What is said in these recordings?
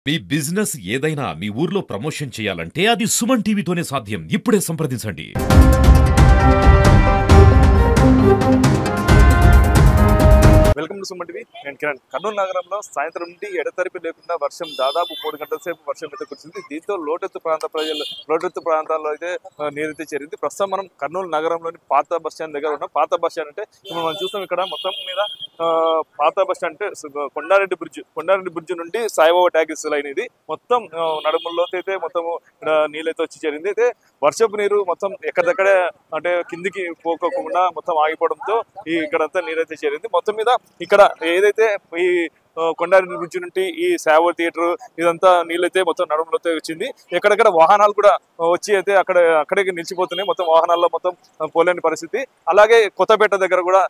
మీ business ఏదైనా మీ ఊర్లో promotion చేయాలంటే అది సుమన్ టీవీతోనే సాధ్యం. ఇప్పుడే సంప్రదించండి. Welcome to Suman TV. నేను కిరణ్. కర్నూలు నగరంలో సాయంత్రం నుండి ఎడతెరిపి లేకుండా వర్షం దాదాపు 3 గంటల సేపు వర్షం అయితే కురిసింది. దీంతో లోతెత్తు ప్రాంతాల్లో అయితే నీరైతే చేరింది. ప్రస్తుతం మనం కర్నూలు నగరంలోని పాత బస్ స్టాండ్ దగ్గర ఉన్నాం. పాత బస్ స్టాండ్ అంటే ఇప్పుడు మనం చూస్తాం ఇక్కడ మొత్తం మీద పాత బస్ స్టాండ్ అంటే కొండారెడ్డి బ్రిడ్జ్ నుండి సాయిబాబా ట్యాక్సీ లైన్ ఇది మొత్తం నడుముల్లో అయితే మొత్తం ఇక్కడ నీళ్ళైతే వచ్చి చేరింది. అయితే వర్షపు నీరు మొత్తం ఎక్కడికక్కడే అంటే కిందికి పోకోకుండా మొత్తం ఆగిపోవడంతో ఇక్కడంతా నీరైతే చేరింది. మొత్తం మీద ఇక్కడ ఏదైతే ఈ కొండారెడ్డి బ్రిడ్జ్ నుండి ఈ సాయిబాబా థియేటర్ ఇదంతా నీళ్ళైతే మొత్తం నడుములోతే వచ్చింది. ఎక్కడెక్కడ వాహనాలు కూడా వచ్చి అయితే అక్కడికి నిలిచిపోతున్నాయి. మొత్తం వాహనాల్లో మొత్తం పోలేని పరిస్థితి. అలాగే కొత్తపేట దగ్గర కూడా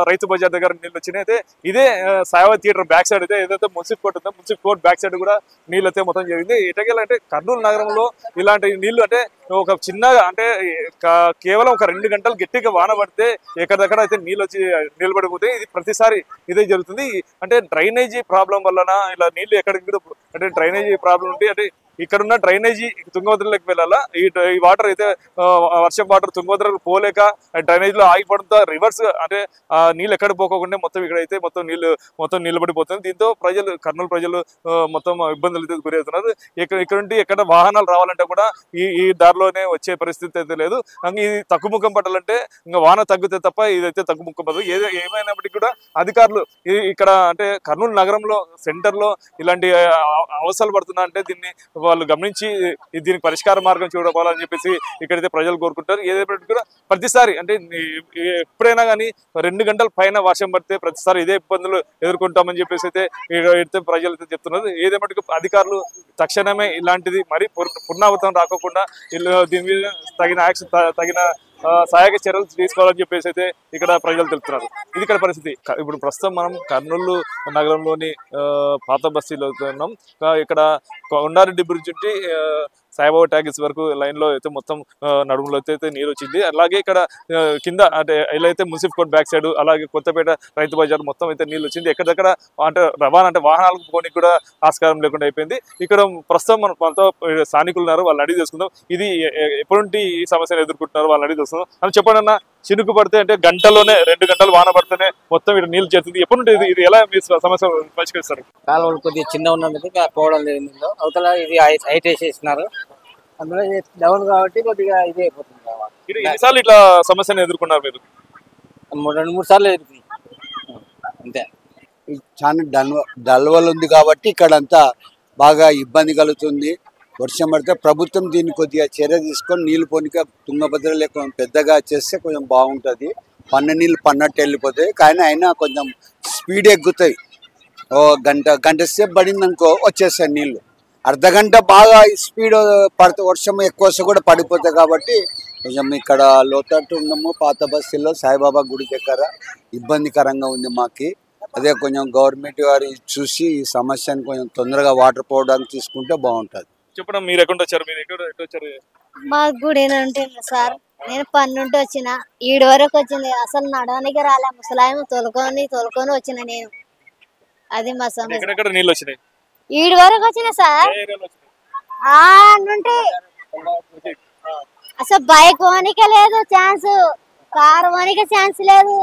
రైతు బజార్ దగ్గర నీళ్ళు వచ్చినాయి. అయితే ఇదే సాయిబాబా థియేటర్ బ్యాక్ సైడ్ అయితే ఏదైతే మున్సిపల్ కోర్ట్ ఉందో మున్సిపల్ కోర్ట్ బ్యాక్ సైడ్ కూడా నీళ్ళు అయితే మొత్తం జరిగింది. ఎటకెళ్ళంటే కర్నూలు నగరంలో ఇలాంటి నీళ్లు అంటే ఒక చిన్నగా అంటే కేవలం ఒక 2 గంటలు గట్టిగా వాన పడితే ఎక్కడెక్కడ అయితే నీళ్ళు వచ్చి నిలబడిపోతాయి. ఇది ప్రతిసారి ఇదే జరుగుతుంది. అంటే డ్రైనేజీ ప్రాబ్లం వలన ఇలా నీళ్లు ఎక్కడికి అంటే డ్రైనేజీ ప్రాబ్లం ఉంటే అంటే ఇక్కడున్న డ్రైనేజీ తుంగభద్రలోకి వెళ్ళాలా. ఈ వాటర్ అయితే వర్షం వాటర్ తుంగభద్రకు పోలేక డ్రైనేజ్ లో ఆగిపోవడంతో రివర్స్ అంటే నీళ్ళు ఎక్కడ పోకుండా మొత్తం ఇక్కడైతే మొత్తం నిలబడిపోతుంది. దీంతో కర్నూలు ప్రజలు మొత్తం ఇబ్బందులు అయితే గురవుతున్నారు. ఇక్కడ నుండి ఎక్కడ వాహనాలు రావాలంటే కూడా ఈ దారిలోనే వచ్చే పరిస్థితి అయితే లేదు. ఇది తగ్గుముఖం పట్టాలంటే ఇంకా వాన తగ్గితే తప్ప ఇదైతే తగ్గుముఖం పడదు. ఏమైనప్పటికీ కూడా అధికారులు ఇక్కడ అంటే కర్నూలు నగరంలో సెంటర్ లో ఇలాంటి అవసరాలు పడుతున్నా అంటే దీన్ని వాళ్ళు గమనించి దీనికి పరిష్కార మార్గం చూడాలని చెప్పేసి ఇక్కడైతే ప్రజలు కోరుకుంటారు. ఏదైనా కూడా ప్రతిసారి అంటే ఎప్పుడైనా కానీ 2 గంటల పైన వర్షం పడితే ప్రతిసారి ఇదే ఇబ్బందులు ఎదుర్కొంటామని చెప్పేసి అయితే ప్రజలు అయితే చెప్తున్నారు. ఏదేమటికి అధికారులు తక్షణమే ఇలాంటిది మరి పునరావృతం రాకుండా దీని మీద తగిన సహాయక చర్యలు తీసుకోవాలని చెప్పేసి అయితే ఇక్కడ ప్రజలు తెలుపుతున్నారు. ఇది ఇక్కడ పరిస్థితి. ఇప్పుడు ప్రస్తుతం మనం కర్నూలు నగరంలోని పాత బస్తీలో ఉన్నాం. ఇక్కడ కొండారెడ్డి బ్రిడ్జ్ నుండి సాయిబాబా ట్యాక్సీ వరకు లైన్ లో అయితే మొత్తం నడుములో అయితే నీరు వచ్చింది. అలాగే ఇక్కడ కింద అంటే ఇలా అయితే మున్సిపల్ కోర్ట్ బ్యాక్ సైడ్ అలాగే కొత్తపేట రైతు బజార్ మొత్తం అయితే నీళ్ళు వచ్చింది. ఎక్కడెక్కడ అంటే రవాణా అంటే వాహనాలకు పోనీకి కూడా ఆస్కారం లేకుండా అయిపోయింది. ఇక్కడ ప్రస్తుతం మనతో స్థానికులు ఉన్నారు, వాళ్ళని అడిగి తెలుసుకుందాం. ఇది ఎప్పటి ఈ సమస్యను ఎదుర్కొంటున్నారు వాళ్ళని అడిగి తెలుసుకుందాం. అని చెప్పండి అన్న, చినుకు పడితే అంటే గంటలోనే 2 గంటలు వాన పడితేనే మొత్తం ఇక్కడ నీళ్ళు చేస్తుంది. ఎప్పటి నుండి ఇది ఎలా మీ సమస్య పరిష్కరిస్తారు? కాలువలు కొద్దిగా చిన్న ఉన్నందుకు పోవడం లేదు. అవతల ఇది హైట్ వేసేస్తున్నారు, అందులో డౌన్ కాబట్టి కొద్దిగా ఇది అయిపోతుంది. ఎన్నిసార్లు ఇట్లా సమస్యను ఎదుర్కొన్నారు మీరు? 2-3 సార్లు ఎదుర్కొన్నాం అంతే. చాలా డల్వల్ ఉంది కాబట్టి ఇక్కడంతా బాగా ఇబ్బంది కలుగుతుంది. వర్షం పడితే ప్రభుత్వం దీన్ని కొద్దిగా చర్య తీసుకొని నీళ్ళు పోనిక తుంగభద్ర లేక పెద్దగా చేస్తే కొంచెం బాగుంటుంది. నీళ్ళు పన్నట్టు వెళ్ళిపోతాయి, కానీ అయినా కొంచెం స్పీడ్ ఎక్కుతాయి. ఓ గంట సేపు పడింది అనుకో వచ్చేస్తాయి నీళ్ళు. అర్ధగంట బాగా స్పీడ్ పడితే వర్షం ఎక్కువ వస్తే కూడా పడిపోతాయి. కాబట్టి కొంచెం ఇక్కడ లోతట్టు ఉన్నాము పాత బస్తీలో సాయిబాబా గుడి దగ్గర ఇబ్బందికరంగా ఉంది మాకు. అదే కొంచెం గవర్నమెంట్ వారు చూసి ఈ సమస్యను కొంచెం తొందరగా వాటర్ పోవడానికి తీసుకుంటే బాగుంటుంది. చెప్పడం మీరు ఎక్కడ వచ్చారు? మీరు ఎక్కడ వచ్చారు? మా గుడి ఉంటుంది సార్. నేను పని నుండి వచ్చిన ఈడు వరకు వచ్చింది, అసలు నడవనికి రాలే. ముసలాయం తోలుకొని వచ్చిన నేను. అది మా సమస్య. నీళ్ళు వచ్చినాయి ఈడు వరకు వచ్చిన సార్. నుండి అసలు బైక్ పోనీకే లేదు ఛాన్స్, కారు పోనీకే ఛాన్స్ లేదు.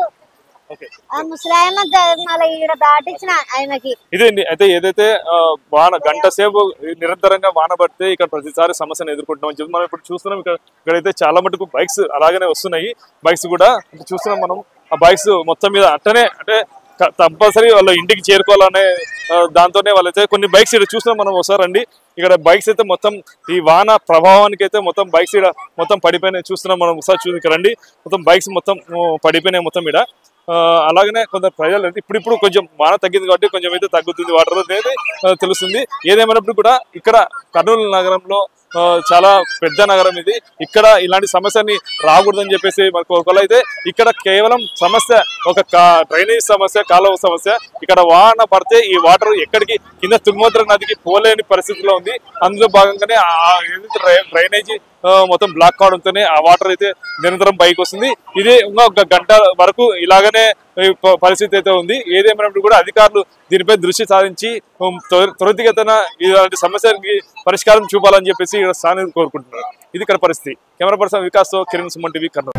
ఈడ దాటించిన ఆయనకి ఇదేంటి అయితే ఏదైతే వాన గంట సేపు నిరంతరంగా వాన పడితే ఇక్కడ ప్రతిసారి సమస్యను ఎదుర్కొంటామని చెప్పి మనం ఇప్పుడు చూస్తున్నాం. ఇక్కడైతే చాలా మటుకు బైక్స్ అలాగనే వస్తున్నాయి. బైక్స్ కూడా చూస్తున్నాం మనం. ఆ బైక్స్ మొత్తం మీద అట్టనే అంటే కంపల్సరీ వాళ్ళ ఇంటికి చేరుకోవాలనే దాంతోనే వాళ్ళైతే కొన్ని బైక్స్ ఇక్కడ చూస్తున్నాం మనం. ఒకసారి అండి, ఇక్కడ బైక్స్ అయితే మొత్తం ఈ వాన ప్రభావానికి అయితే మొత్తం బైక్స్ ఇక్కడ మొత్తం పడిపోయినాయి చూస్తున్నాం మనం. ఒకసారి చూసి ఇక్కడ రండి, మొత్తం బైక్స్ మొత్తం పడిపోయినాయి మొత్తం ఇక్కడ. అలాగనే కొందరు ప్రజలు అయితే ఇప్పుడు కొంచెం వాన తగ్గింది కాబట్టి కొంచెం అయితే తగ్గుతుంది వాటర్ అనేది తెలుస్తుంది. ఏదేమైనప్పుడు కూడా ఇక్కడ కర్నూలు నగరంలో చాలా పెద్ద నగరం ఇది. ఇక్కడ ఇలాంటి సమస్యని రాకూడదని చెప్పేసి మనకు ఒకళ్ళైతే ఇక్కడ కేవలం సమస్య ఒక డ్రైనేజ్ సమస్య, కాలువ సమస్య. ఇక్కడ వాన పడితే ఈ వాటర్ ఎక్కడికి కింద తుంగభద్ర నదికి పోలేని పరిస్థితిలో ఉంది. అందులో భాగంగానే డ్రైనేజీ మొత్తం బ్లాక్ కావడంతోనే ఆ వాటర్ అయితే నిరంతరం పైకి వస్తుంది. ఇదే ఇంకా ఒక గంట వరకు ఇలాగనే పరిస్థితి అయితే ఉంది. ఏదేమైనప్పుడు కూడా అధికారులు దీనిపై దృష్టి సాధించి త్వరితగతిన ఇలాంటి సమస్యకి పరిష్కారం చూపాలని చెప్పేసి ఇక్కడ స్థానికులు కోరుకుంటున్నారు. ఇది ఇక్కడ పరిస్థితి. కెమెరా పర్సన్ వికాస్తో కిరణ్, సుమన్ టీవీ, కర్నూలు.